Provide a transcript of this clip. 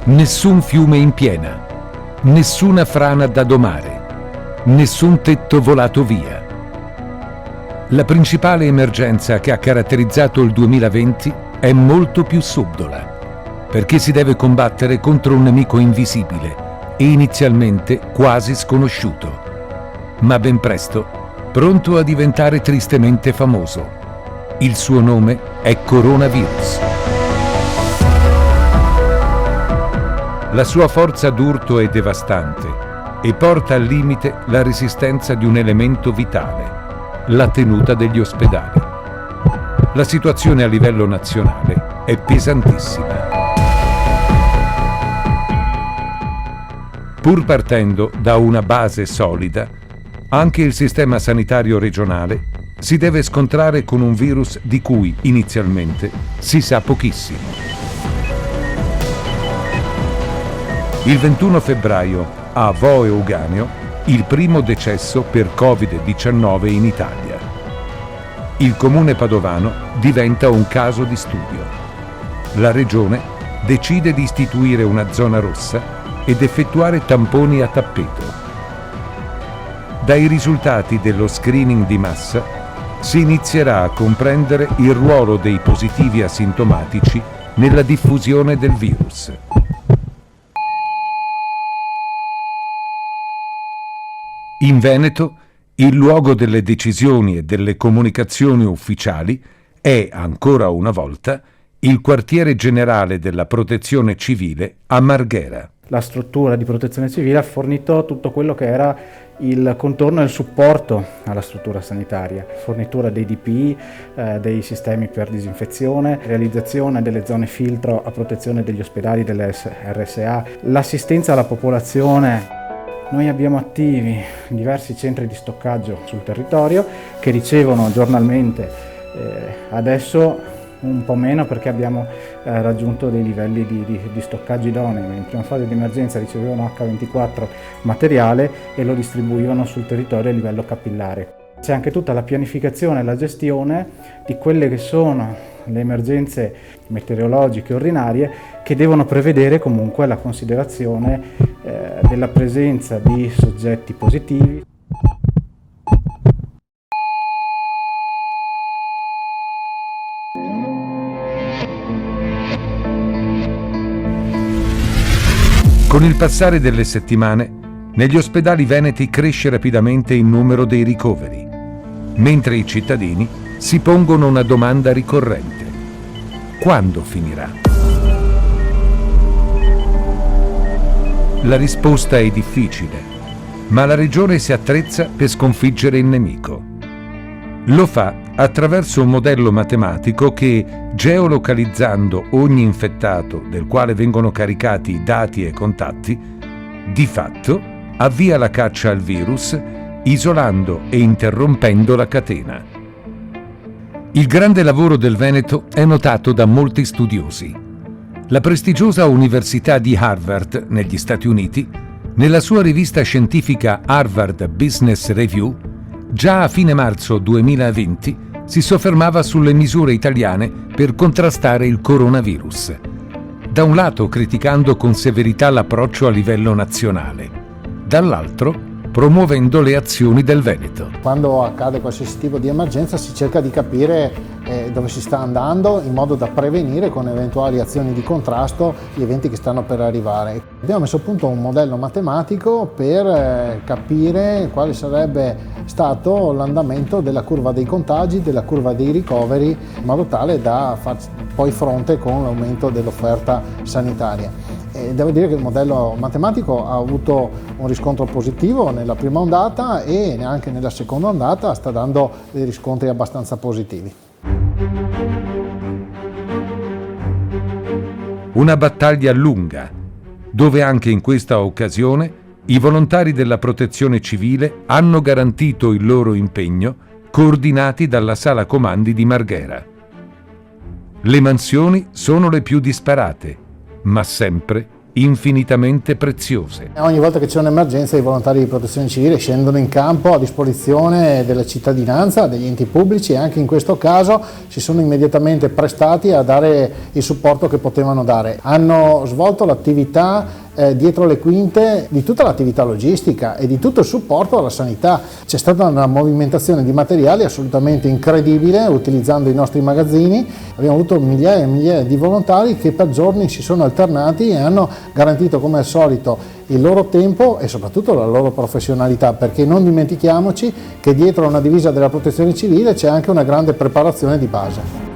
Nessun fiume in piena, nessuna frana da domare, nessun tetto volato via. La principale emergenza che ha caratterizzato il 2020 è molto più subdola, perché si deve combattere contro un nemico invisibile e inizialmente quasi sconosciuto, ma ben presto pronto a diventare tristemente famoso. Il suo nome è coronavirus. La sua forza d'urto è devastante e porta al limite la resistenza di un elemento vitale, la tenuta degli ospedali. La situazione a livello nazionale è pesantissima. Pur partendo da una base solida, anche il sistema sanitario regionale si deve scontrare con un virus di cui inizialmente si sa pochissimo. Il 21 febbraio a Vo Euganeo il primo decesso per Covid-19 in Italia. Il comune padovano diventa un caso di studio. La regione decide di istituire una zona rossa ed effettuare tamponi a tappeto. Dai risultati dello screening di massa si inizierà a comprendere il ruolo dei positivi asintomatici nella diffusione del virus. In Veneto, il luogo delle decisioni e delle comunicazioni ufficiali è, ancora una volta, il quartiere generale della Protezione Civile a Marghera. La struttura di protezione civile ha fornito tutto quello che era il contorno e il supporto alla struttura sanitaria, fornitura dei DPI, dei sistemi per disinfezione, realizzazione delle zone filtro a protezione degli ospedali delle RSA, l'assistenza alla popolazione. Noi abbiamo attivi diversi centri di stoccaggio sul territorio che ricevono giornalmente, adesso un po' meno perché abbiamo raggiunto dei livelli di stoccaggio idonei. In prima fase di emergenza ricevevano H24 materiale e lo distribuivano sul territorio a livello capillare. C'è anche tutta la pianificazione e la gestione di quelle che sono le emergenze meteorologiche ordinarie che devono prevedere comunque la considerazione della presenza di soggetti positivi. Con il passare delle settimane, negli ospedali veneti cresce rapidamente il numero dei ricoveri, mentre i cittadini si pongono una domanda ricorrente: quando finirà? La risposta è difficile, ma la regione si attrezza per sconfiggere il nemico. Lo fa attraverso un modello matematico che, geolocalizzando ogni infettato del quale vengono caricati i dati e contatti, di fatto avvia la caccia al virus, isolando e interrompendo la catena. Il grande lavoro del Veneto è notato da molti studiosi. La prestigiosa Università di Harvard, negli Stati Uniti, nella sua rivista scientifica Harvard Business Review, già a fine marzo 2020 si soffermava sulle misure italiane per contrastare il coronavirus. Da un lato criticando con severità l'approccio a livello nazionale, dall'altro promuovendo le azioni del Veneto. Quando accade qualsiasi tipo di emergenza si cerca di capire dove si sta andando in modo da prevenire con eventuali azioni di contrasto gli eventi che stanno per arrivare. Abbiamo messo a punto un modello matematico per capire quale sarebbe stato l'andamento della curva dei contagi, della curva dei ricoveri, in modo tale da far poi fronte con l'aumento dell'offerta sanitaria. E devo dire che il modello matematico ha avuto un riscontro positivo nella prima ondata e anche nella seconda ondata sta dando dei riscontri abbastanza positivi. Una battaglia lunga, dove anche in questa occasione i volontari della Protezione Civile hanno garantito il loro impegno, coordinati dalla Sala Comandi di Marghera. Le mansioni sono le più disparate, ma sempre infinitamente preziose. Ogni volta che c'è un'emergenza i volontari di protezione civile scendono in campo a disposizione della cittadinanza, degli enti pubblici, e anche in questo caso si sono immediatamente prestati a dare il supporto che potevano dare. Hanno svolto l'attività dietro le quinte di tutta l'attività logistica e di tutto il supporto alla sanità. C'è stata una movimentazione di materiali assolutamente incredibile utilizzando i nostri magazzini. Abbiamo avuto migliaia e migliaia di volontari che per giorni si sono alternati e hanno garantito come al solito il loro tempo e soprattutto la loro professionalità, perché non dimentichiamoci che dietro a una divisa della protezione civile c'è anche una grande preparazione di base.